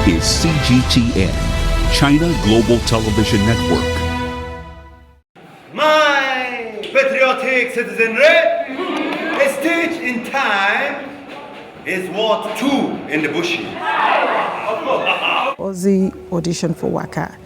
is CGTN, China Global Television Network. My patriotic citizenry, a stitch in time is worth two in the bush. Ozzy auditioned for Waka,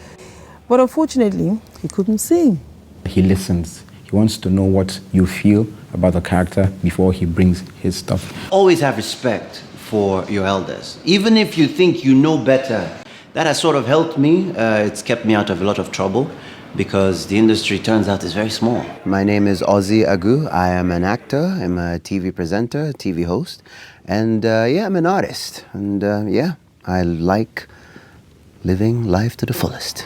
but unfortunately, he couldn't sing. He listens. He wants to know what you feel about the character before he brings his stuff. Always have respect for your elders. Even if you think you know better, that has sort of helped me. It's kept me out of a lot of trouble because the industry turns out is very small. My name is Ozzy Agu. I am an actor. I'm a TV presenter, TV host. And yeah, I'm an artist. And yeah, I like living life to the fullest.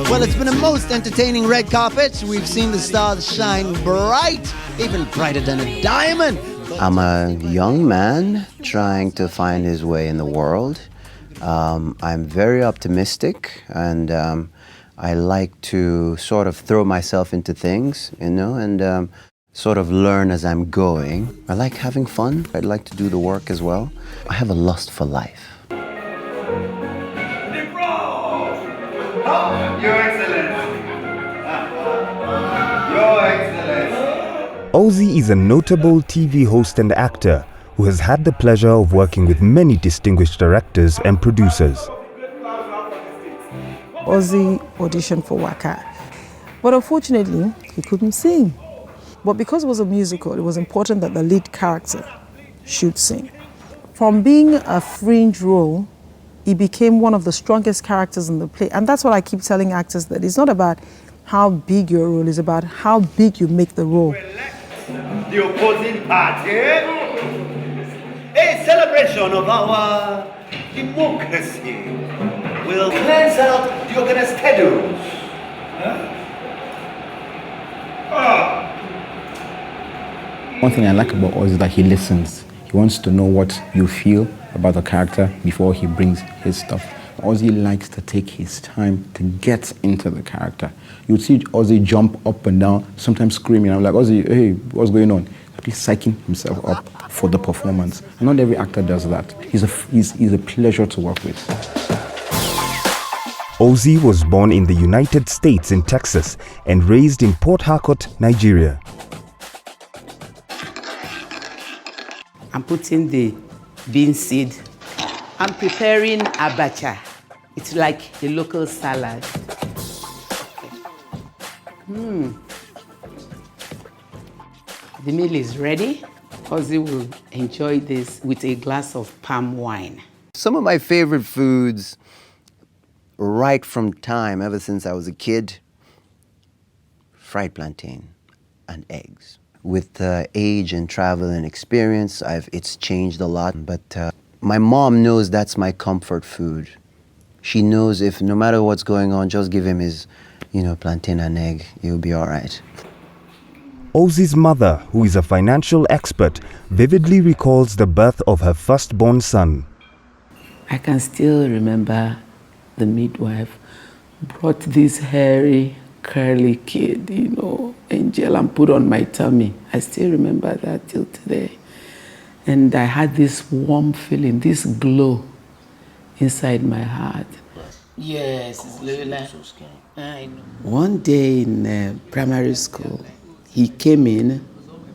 Well, it's been a most entertaining red carpet. We've seen the stars shine bright, even brighter than a diamond. I'm a young man trying to find his way in the world. I'm very optimistic, and I like to sort of throw myself into things, you know, and sort of learn as I'm going. I like having fun. I'd like to do the work as well. I have a lust for life. Your Excellency. Your Excellency. Ozzy is a notable TV host and actor who has had the pleasure of working with many distinguished directors and producers. Ozzy auditioned for Waka, but unfortunately, he couldn't sing. But because it was a musical, it was important that the lead character should sing. From being a fringe role, he became one of the strongest characters in the play. And that's what I keep telling actors, that it's not about how big your role is, about how big you make the role. The opposing party, a celebration of our democracy, will cleanse out the organized schedules. One thing I like about Ozzy is that he listens. He wants to know what you feel about the character before he brings his stuff. Ozzy likes to take his time to get into the character. You would see Ozzy jump up and down, sometimes screaming. I'm like, Ozzy, hey, what's going on? He's psyching himself up for the performance. And not every actor does that. He's a pleasure to work with. Ozzy was born in the United States in Texas and raised in Port Harcourt, Nigeria. I'm putting the bean seed. I'm preparing abacha. It's like the local salad. The meal is ready. Ozzy will enjoy this with a glass of palm wine. Some of my favorite foods, right from time, ever since I was a kid, fried plantain and eggs. With age and travel and experience, it's changed a lot. But my mom knows that's my comfort food. She knows if no matter what's going on, just give him his, plantain and egg. He'll be all right. Ozzy's mother, who is a financial expert, vividly recalls the birth of her firstborn son. I can still remember the midwife brought this hairy, curly kid, Angel, and put on my tummy. I still remember that till today. And I had this warm feeling, this glow inside my heart. Yes, it's Lola. I know. One day in primary school, he came in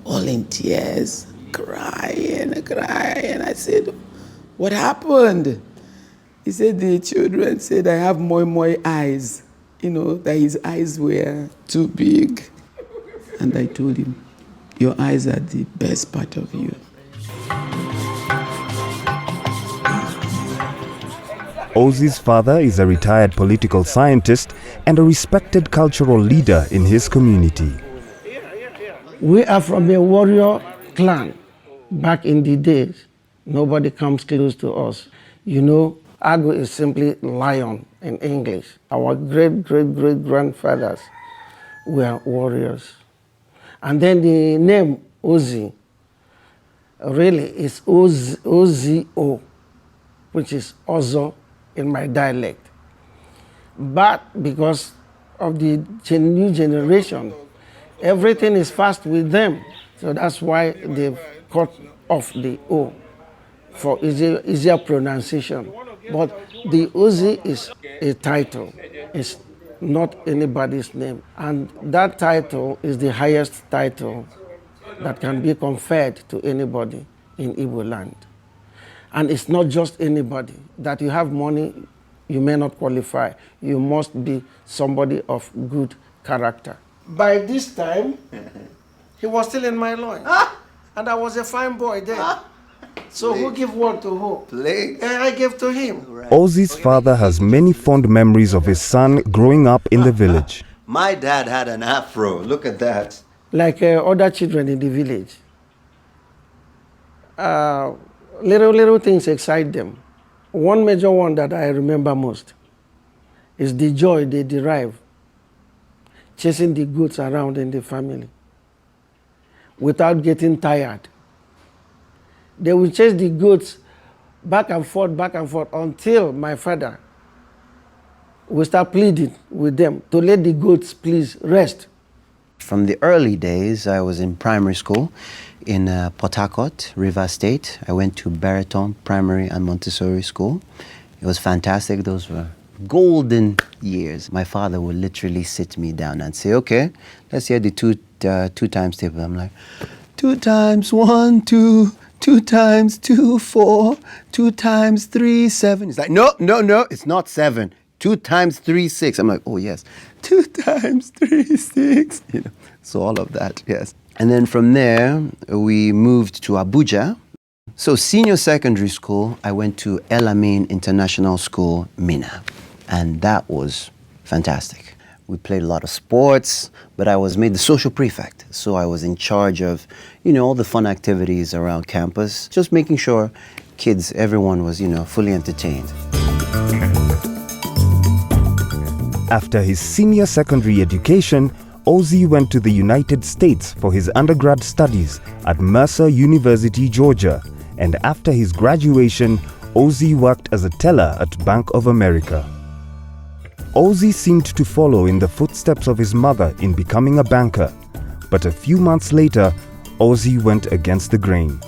all in tears, crying. I said, what happened? He said, the children said I have moi eyes. That his eyes were too big. And I told him, your eyes are the best part of you. Ozzy's father is a retired political scientist and a respected cultural leader in his community. We are from a warrior clan. Back in the days, nobody comes close to us. Agu is simply lion in English. Our great-great-great-grandfathers were warriors. And then the name Ozzy. Really, it's Ozzy-O, which is Ozo in my dialect. But because of the new generation, everything is fast with them. So that's why they've cut off the O for easier pronunciation. But the Ozzy is a title. It's not anybody's name. And that title is the highest title that can be conferred to anybody in Igbo land. And it's not just anybody. That you have money, you may not qualify. You must be somebody of good character. By this time, he was still in my loin. And I was a fine boy then. So who give what to who? Play. And I gave to him. Ozzy's father has many fond memories of his son growing up in the village. My dad had an afro. Look at that. Like other children in the village. Little things excite them. One major one that I remember most is the joy they derive chasing the goats around in the family without getting tired. They will chase the goats back and forth until my father will start pleading with them to let the goats please rest. From the early days, I was in primary school in Port Harcourt, River State. I went to Baraton Primary and Montessori School. It was fantastic. Those were golden years. My father would literally sit me down and say, okay, let's hear the two times table. I'm like, 2 times 1, 2, 2 times 2, 4, 2 times 3, 7. He's like, no, it's not 7. 2 times 3, 6. I'm like, oh yes, 2 times 3, 6. You know, so all of that, yes. And then from there, we moved to Abuja. So senior secondary school, I went to El Amin International School, Mina. And that was fantastic. We played a lot of sports, but I was made the social prefect. So I was in charge of, all the fun activities around campus, just making sure kids, everyone was, fully entertained. After his senior secondary education, Ozzy went to the United States for his undergrad studies at Mercer University, Georgia. And after his graduation, Ozzy worked as a teller at Bank of America. Ozzy seemed to follow in the footsteps of his mother in becoming a banker. But a few months later, Ozzy went against the grain.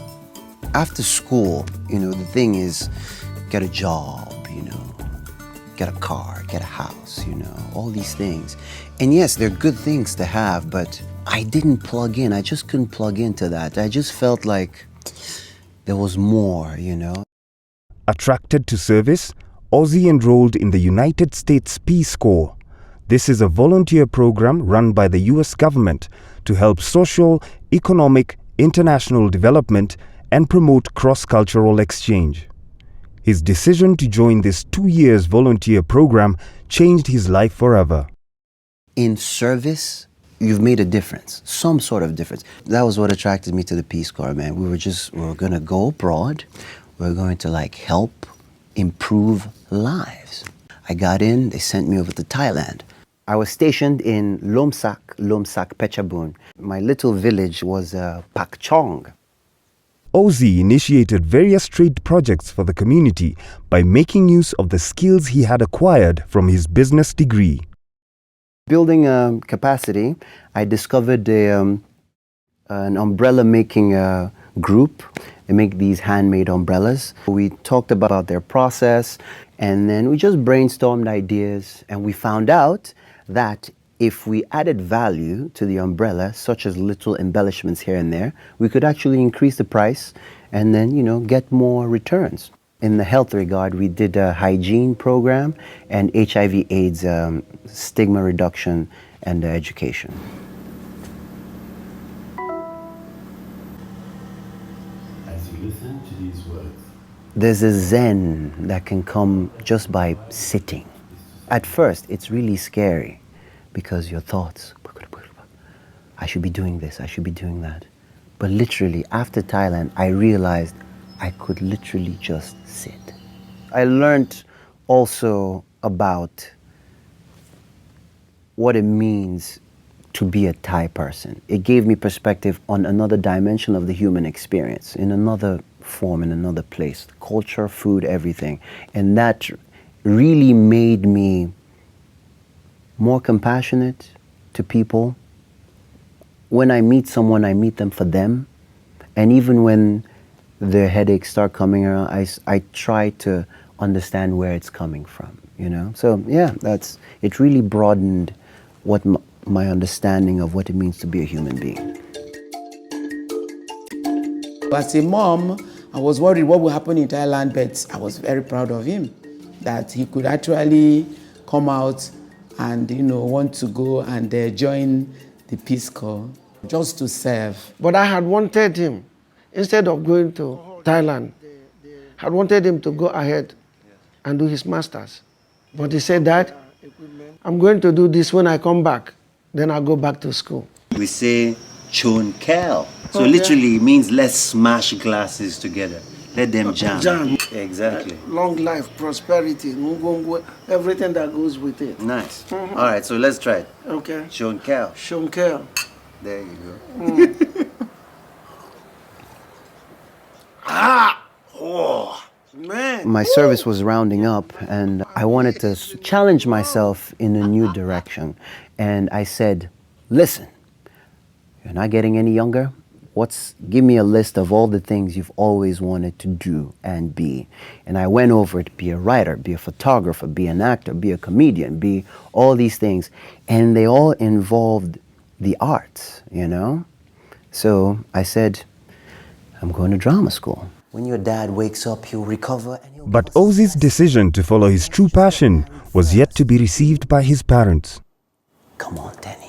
After school, the thing is, get a job, get a car, get a house, all these things. And yes, they're good things to have, but I didn't plug in. I just couldn't plug into that. I just felt like there was more, Attracted to service, Ozzy enrolled in the United States Peace Corps. This is a volunteer program run by the US government to help social, economic, international development and promote cross-cultural exchange. His decision to join this 2 years volunteer program changed his life forever. In service, you've made a difference, some sort of difference. That was what attracted me to the Peace Corps, man. We were going to go abroad. We were going to help improve lives. I got in, they sent me over to Thailand. I was stationed in Lomsak, Pechabun. My little village was Pak Chong. Ozzy initiated various trade projects for the community by making use of the skills he had acquired from his business degree. Building capacity, I discovered an umbrella making group. They make these handmade umbrellas. We talked about their process, and then we just brainstormed ideas, and we found out that if we added value to the umbrella, such as little embellishments here and there, we could actually increase the price and then, get more returns. In the health regard, we did a hygiene program and HIV/AIDS stigma reduction and education. As you listen to these words, there's a zen that can come just by sitting. At first, it's really scary because your thoughts, I should be doing this, I should be doing that. But literally, after Thailand, I realized I could literally just sit. I learned also about what it means to be a Thai person. It gave me perspective on another dimension of the human experience, in another form, in another place. Culture, food, everything. And that really made me more compassionate to people. When I meet someone, I meet them for them. And even when their headaches start coming around, I try to understand where it's coming from, you know? So yeah, it really broadened what my understanding of what it means to be a human being. As a mom, I was worried what would happen in Thailand, but I was very proud of him, that he could actually come out and, you know, want to go and join the Peace Corps just to serve. But I had wanted him, instead of going to Thailand, I had wanted him to go ahead and do his master's. But he said that, I'm going to do this when I come back, then I'll go back to school. We say chon kel. So Okay. literally it means let's smash glasses together. Let them jam. Jam. Exactly. Long life, prosperity, everything that goes with it. Nice. All right, so let's try it. Okay. Chon kel. Shonkel. There you go. Man. My service was rounding up, and I wanted to challenge myself in a new direction. And I said, listen, you're not getting any younger. Give me a list of all the things you've always wanted to do and be. And I went over it, be a writer, be a photographer, be an actor, be a comedian, be all these things. And they all involved the arts, you know? So I said, I'm going to drama school. When your dad wakes up, he'll recover and he'll But Ozzy's decision to follow his true passion was yet to be received by his parents. Come on, Danny.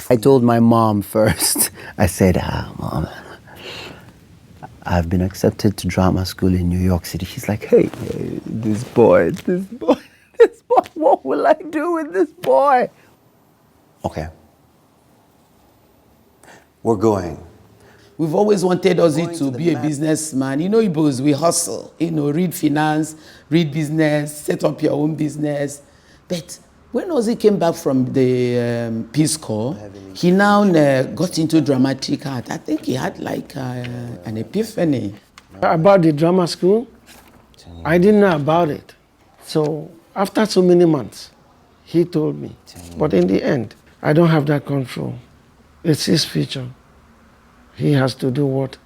I told my mom first. I said, Mom, I've been accepted to drama school in New York City. She's like, hey, this boy, what will I do with this boy? Okay. We're going. We've always wanted Ozzy to be a businessman. You know, Igbos, we hustle. You know, read finance, read business, set up your own business. But when Ozzy came back from the Peace Corps, he now got into dramatic art. I think he had like an epiphany. About the drama school, I didn't know about it. So after so many months, he told me. But in the end, I don't have that control. It's his future. He has to do what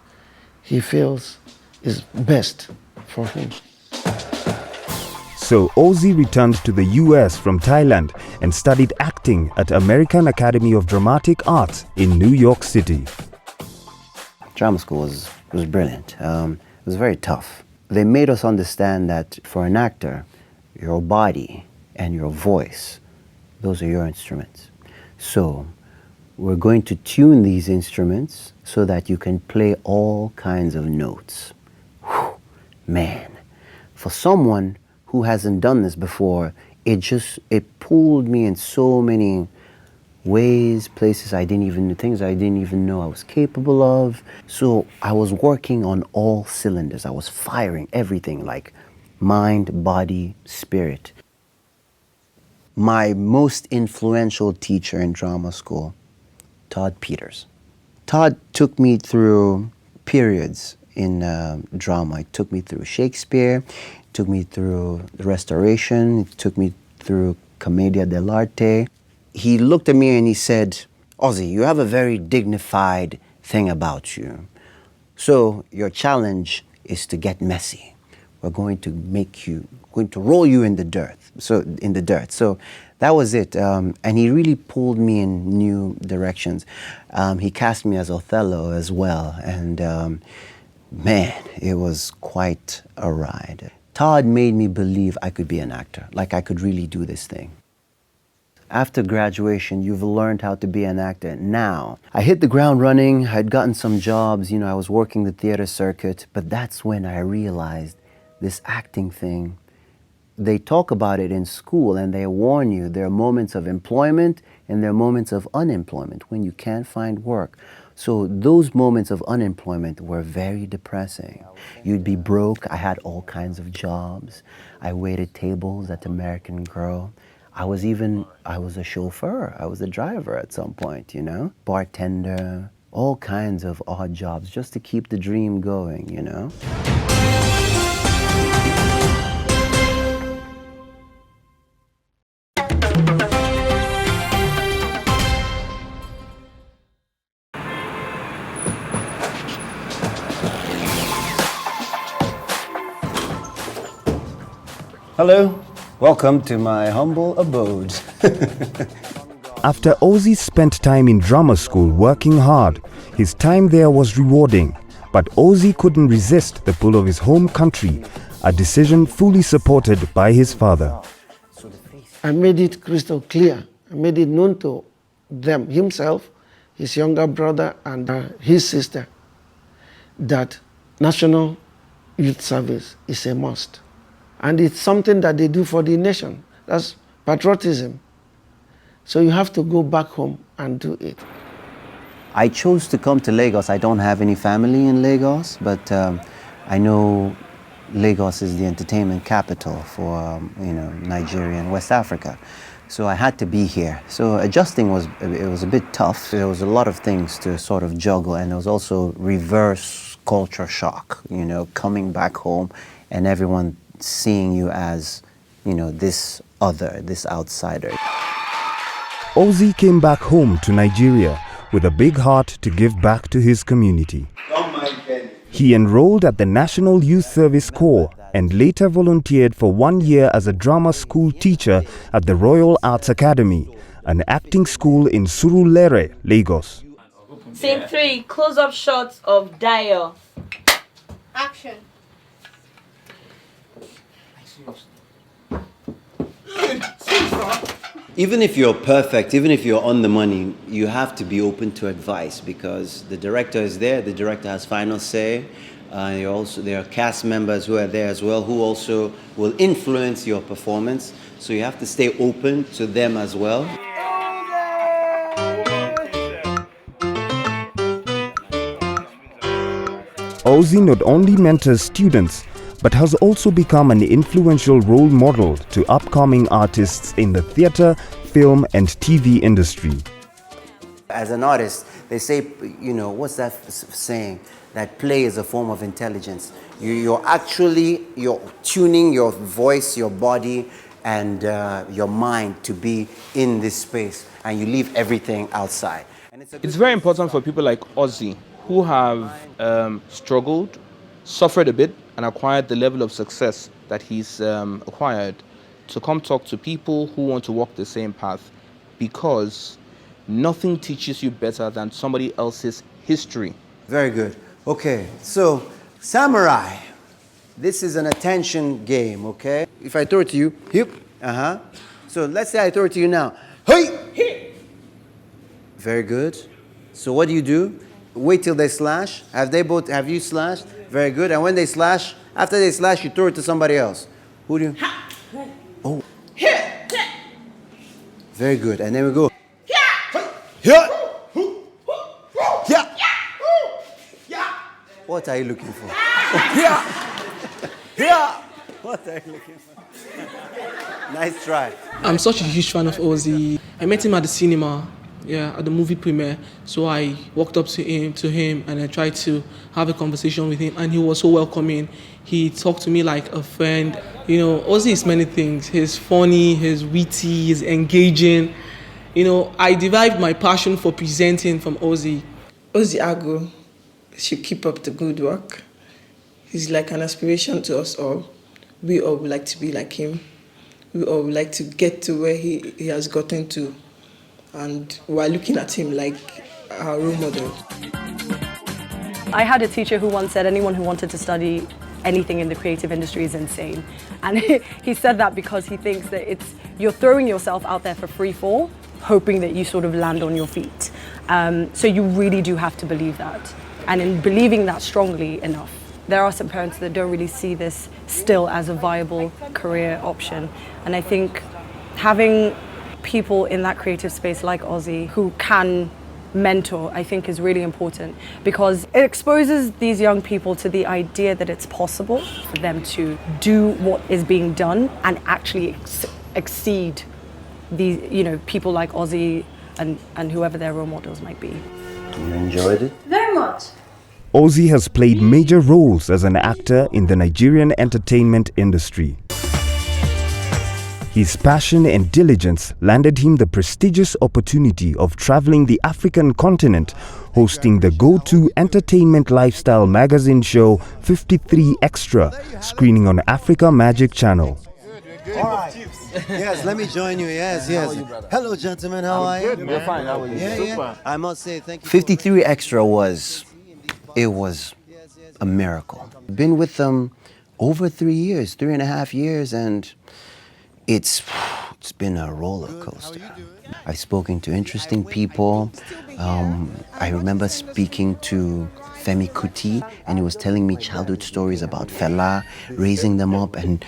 he feels is best for him. So Ozzy returned to the US from Thailand and studied acting at American Academy of Dramatic Arts in New York City. Drama school was brilliant. It was very tough. They made us understand that for an actor, your body and your voice, those are your instruments. So we're going to tune these instruments so that you can play all kinds of notes. Whew, man, for someone who hasn't done this before, it pulled me in so many ways, places things I didn't even know I was capable of. So I was working on all cylinders. I was firing everything, like mind, body, spirit. My most influential teacher in drama school, Todd Peters. Todd took me through periods in drama. He took me through Shakespeare, took me through the Restoration, he took me through Commedia dell'arte. He looked at me and he said, Ozzy, you have a very dignified thing about you. So your challenge is to get messy. We're going to roll you in the dirt. So that was it. And he really pulled me in new directions. He cast me as Othello as well. And man, it was quite a ride. Todd made me believe I could be an actor, like I could really do this thing. After graduation, you've learned how to be an actor. Now, I hit the ground running. I'd gotten some jobs. I was working the theater circuit. But that's when I realized this acting thing, they talk about it in school and they warn you there are moments of employment and there are moments of unemployment when you can't find work. So those moments of unemployment were very depressing. You'd be broke. I had all kinds of jobs. I waited tables at American Girl. I was a chauffeur, I was a driver at some point, you know, bartender, all kinds of odd jobs just to keep the dream going, you know. Hello, welcome to my humble abode. After Ozzy spent time in drama school working hard, his time there was rewarding. But Ozzy couldn't resist the pull of his home country, a decision fully supported by his father. I made it crystal clear. I made it known to them, himself, his younger brother, and his sister, that National Youth Service is a must. And it's something that they do for the nation. That's patriotism. So you have to go back home and do it. I chose to come to Lagos. I don't have any family in Lagos, but I know Lagos is the entertainment capital for Nigeria and West Africa. So I had to be here. So adjusting was a bit tough. There was a lot of things to sort of juggle, and there was also reverse culture shock, you know, coming back home and everyone seeing you as, you know, this other, this outsider. Ozzy came back home to Nigeria with a big heart to give back to his community. He enrolled at the National Youth Service Corps and later volunteered for 1 year as a drama school teacher at the Royal Arts Academy, an acting school in Surulere, Lagos. Scene 3, close-up shots of Dio. Action. Even if you're perfect, even if you're on the money, you have to be open to advice because the director is there, the director has final say. There are cast members who are there as well who also will influence your performance. So you have to stay open to them as well. Ozzy not only mentors students, but has also become an influential role model to upcoming artists in the theatre, film and TV industry. As an artist, they say, you know, what's that saying? That play is a form of intelligence. You're tuning your voice, your body, and your mind to be in this space, and you leave everything outside. And it's very important for people like Ozzy, who have struggled, suffered a bit, and acquired the level of success that he's acquired, to come talk to people who want to walk the same path, because nothing teaches you better than somebody else's history. Very good. Okay, so Samurai, this is an attention game, okay? If I throw it to you, hip, So let's say I throw it to you now. Hey! Very good. So what do? Wait till they slash. Have you slashed? Very good. And when they slash, after they slash, you throw it to somebody else. Who do you? Oh. Very good. And then we go. What are you looking for? What are you looking for? Nice try. I'm such a huge fan of Ozzy. I met him at the cinema. At the movie premiere. So I walked up to him and I tried to have a conversation with him, and he was so welcoming. He talked to me like a friend. You know, Ozzy is many things. He's funny, he's witty, he's engaging. You know, I derived my passion for presenting from Ozzy. Ozzy Agu should keep up the good work. He's like an inspiration to us all. We all would like to be like him. We all would like to get to where he has gotten to. And we're looking at him like our role model. I had a teacher who once said anyone who wanted to study anything in the creative industry is insane. And he said that because he thinks that you're throwing yourself out there for free fall, hoping that you sort of land on your feet. So you really do have to believe that. And in believing that strongly enough, there are some parents that don't really see this still as a viable career option. And I think having people in that creative space like Ozzy who can mentor, I think is really important, because it exposes these young people to the idea that it's possible for them to do what is being done and actually exceed people like Ozzy and whoever their role models might be. You enjoyed it? Very much. Ozzy has played major roles as an actor in the Nigerian entertainment industry. His passion and diligence landed him the prestigious opportunity of traveling the African continent, hosting the go-to entertainment lifestyle magazine show 53 Extra, screening on Africa Magic Channel. All right. Yes, let me join you. Yes, yes. Hello, gentlemen. How are you? We're fine. How are you? Yeah, yeah. I must say thank you. 53 Extra was a miracle. Been with them over 3 years, 3.5 years, and it's been a roller coaster. I've spoken to interesting people. I remember speaking to Femi Kuti, and he was telling me childhood stories about Fela, raising them up, and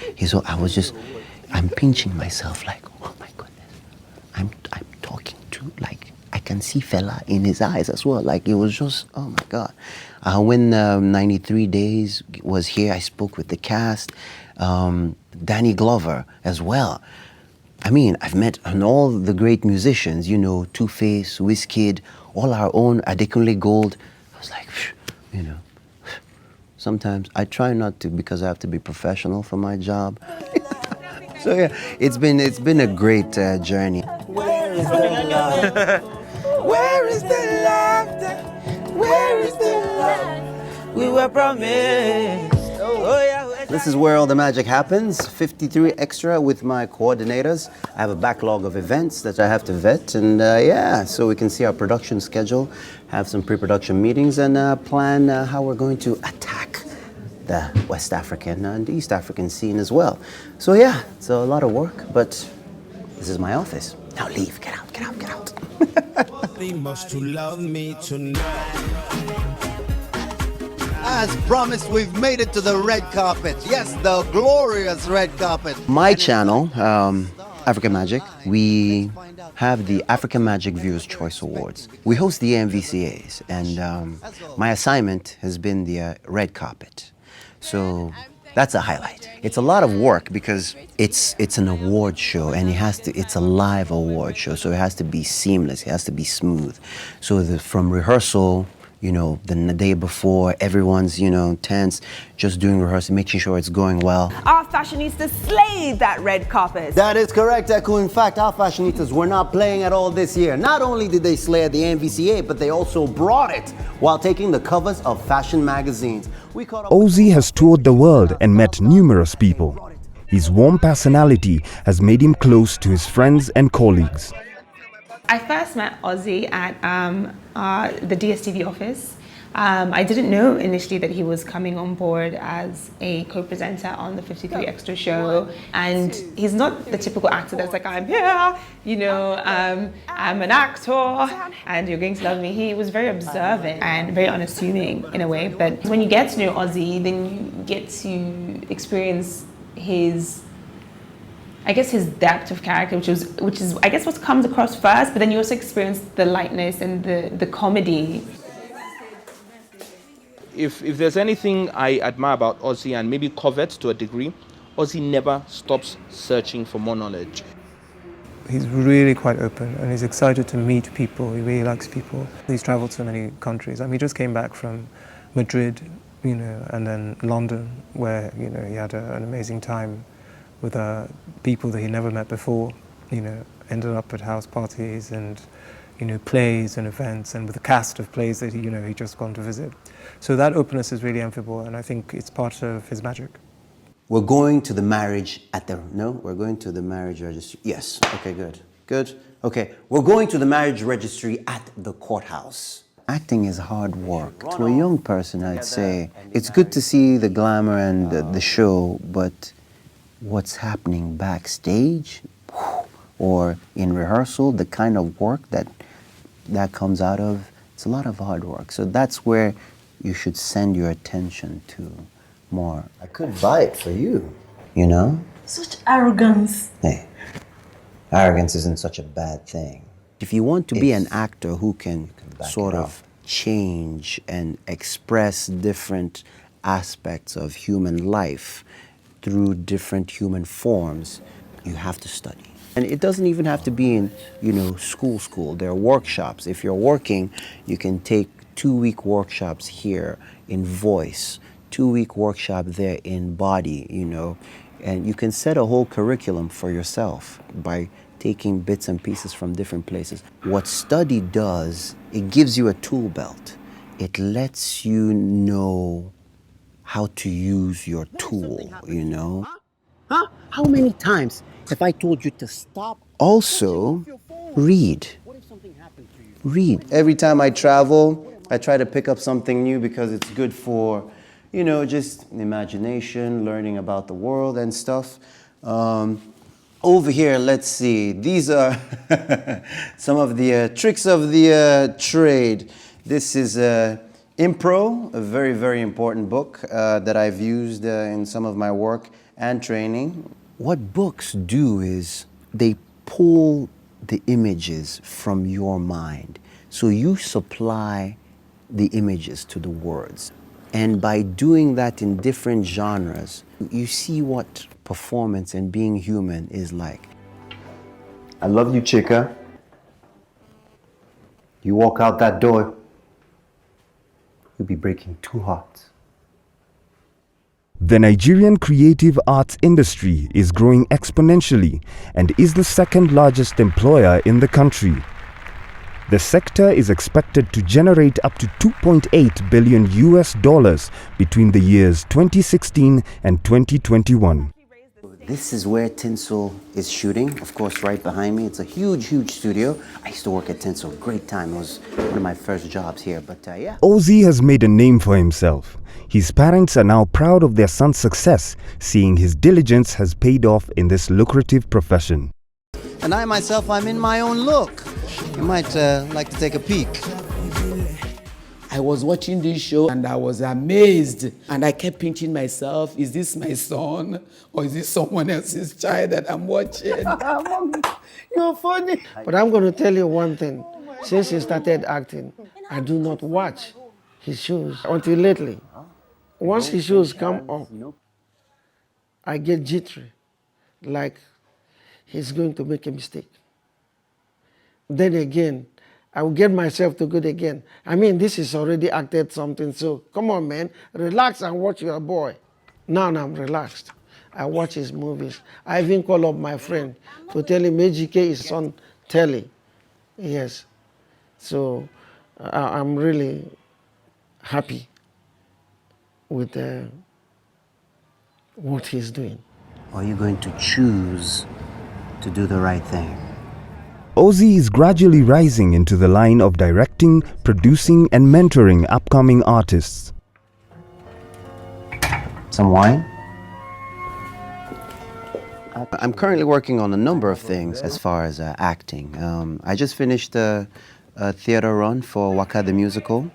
I'm pinching myself like, oh my goodness, I'm talking to, like, I can see Fela in his eyes as well. Like, it was just, oh my God. When 93 Days was here, I spoke with the cast, Danny Glover as well. I mean, I've met all the great musicians, Two-Face, Wizkid, all our own, Adekunle Gold. I was like, sometimes I try not to because I have to be professional for my job. So yeah, it's been a great journey. Where is the love? Where is the laughter? Where is the love we were promised? Oh yeah. This is where all the magic happens. 53 Extra with my coordinators. I have a backlog of events that I have to vet, and so we can see our production schedule, have some pre-production meetings, and plan how we're going to attack the West African and East African scene as well. So yeah, it's a lot of work, but this is my office. Now leave, get out, get out, get out. They must to love me tonight. As promised, we've made it to the red carpet. Yes, the glorious red carpet. My channel, Africa Magic, we have the Africa Magic Viewers' Choice Awards. We host the AMVCAs, and my assignment has been the red carpet. So that's a highlight. It's a lot of work because it's an award show, and it's a live award show, so it has to be seamless, it has to be smooth. So from rehearsal, the day before, everyone's, tense, just doing rehearsal, making sure it's going well. Our fashionistas slayed that red carpet. That is correct, Eku. In fact, our fashionistas were not playing at all this year. Not only did they slay at the MVCA, but they also brought it while taking the covers of fashion magazines. Ozzy has toured the world and met numerous people. His warm personality has made him close to his friends and colleagues. I first met Ozzy at the DSTV office. I didn't know initially that he was coming on board as a co-presenter on the 53 Extra show. And he's not the typical actor that's like, I'm here, I'm an actor, and you're going to love me. He was very observant and very unassuming in a way. But when you get to know Ozzy, then you get to experience his depth of character, which is I guess what comes across first, but then you also experience the lightness and the comedy. If there's anything I admire about Ozzy, and maybe covet to a degree, Ozzy never stops searching for more knowledge. He's really quite open, and he's excited to meet people. He really likes people. He's traveled to many countries. I mean, he just came back from Madrid, and then London, where he had an amazing time with people that he never met before, ended up at house parties and, plays and events, and with a cast of plays that he just gone to visit. So that openness is really enviable, and I think it's part of his magic. We're going to the marriage we're going to the marriage registry. Yes, okay, good. Okay, we're going to the marriage registry at the courthouse. Acting is hard work. To a young person, I'd say, it's good to see the glamour and the show, but what's happening backstage or in rehearsal, the kind of work that comes out of, it's a lot of hard work. So that's where you should send your attention to more. I could buy it for you, Such arrogance. Hey, arrogance isn't such a bad thing. If you want to be an actor who can sort of change and express different aspects of human life through different human forms, you have to study. And it doesn't even have to be in, school. There are workshops. If you're working, you can take 2-week workshops here in voice, 2-week workshop there in body, and you can set a whole curriculum for yourself by taking bits and pieces from different places. What study does, it gives you a tool belt. It lets you know how to use your tool, Huh? How many times have I told you to stop? Also, read. Read. Every time I travel, I try to pick up something new because it's good for, just imagination, learning about the world and stuff. Over here, let's see. These are some of the tricks of the trade. This is Impro, a very, very important book that I've used in some of my work and training. What books do is they pull the images from your mind. So you supply the images to the words. And by doing that in different genres, you see what performance and being human is like. I love you, Chica. You walk out that door, you'll be breaking 2 hearts. The Nigerian creative arts industry is growing exponentially and is the second largest employer in the country. The sector is expected to generate up to $2.8 billion between the years 2016 and 2021. This is where Tinsel is shooting. Of course, right behind me, it's a huge, huge studio. I used to work at Tinsel, great time. It was one of my first jobs here, but yeah. Ozzy has made a name for himself. His parents are now proud of their son's success, seeing his diligence has paid off in this lucrative profession. And I myself, I'm in my own look. You might like to take a peek. I was watching this show and I was amazed. And I kept pinching myself, is this my son? Or is this someone else's child that I'm watching? You're funny. But I'm going to tell you one thing. Since he started acting, I do not watch his shows until lately. Once his shows come up, I get jittery, like he's going to make a mistake. Then again, I will get myself to good again. I mean, this is already acted something, so come on, man, relax and watch your boy. Now I'm relaxed. I watch his movies. I even call up my friend to tell him AGK is on telly. Yes. So I'm really happy with what he's doing. Are you going to choose to do the right thing? Ozzy is gradually rising into the line of directing, producing and mentoring upcoming artists. Some wine? I'm currently working on a number of things as far as acting. I just finished a theater run for Waka the Musical.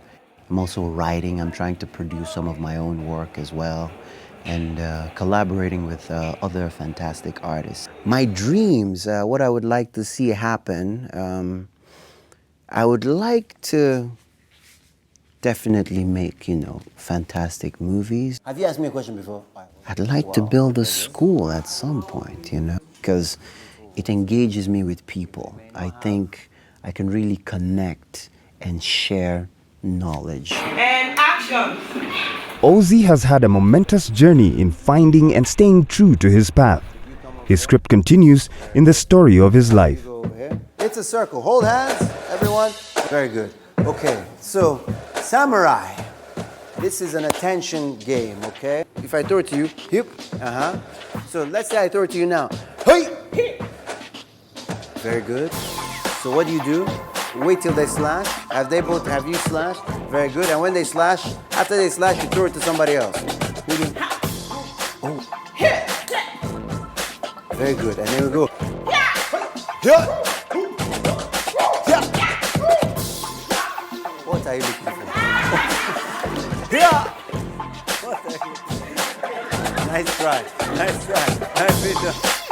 I'm also writing. I'm trying to produce some of my own work as well, and collaborating with other fantastic artists. My dreams, what I would like to see happen, I would like to definitely make, fantastic movies. Have you asked me a question before? I'd like to build a school at some point, because it engages me with people. I think I can really connect and share knowledge. And action! Ozzy has had a momentous journey in finding and staying true to his path. His script continues in the story of his life. It's a circle. Hold hands, everyone. Very good. Okay, so samurai. This is an attention game, okay? If I throw it to you, hip, So let's say I throw it to you now. Hey! Very good. So what do? Wait till they slash. Have you slashed? Very good. And when they slash, after they slash, you throw it to somebody else. Oh. Very good. And then we go. What are you looking for? Nice try. Nice try. Nice try.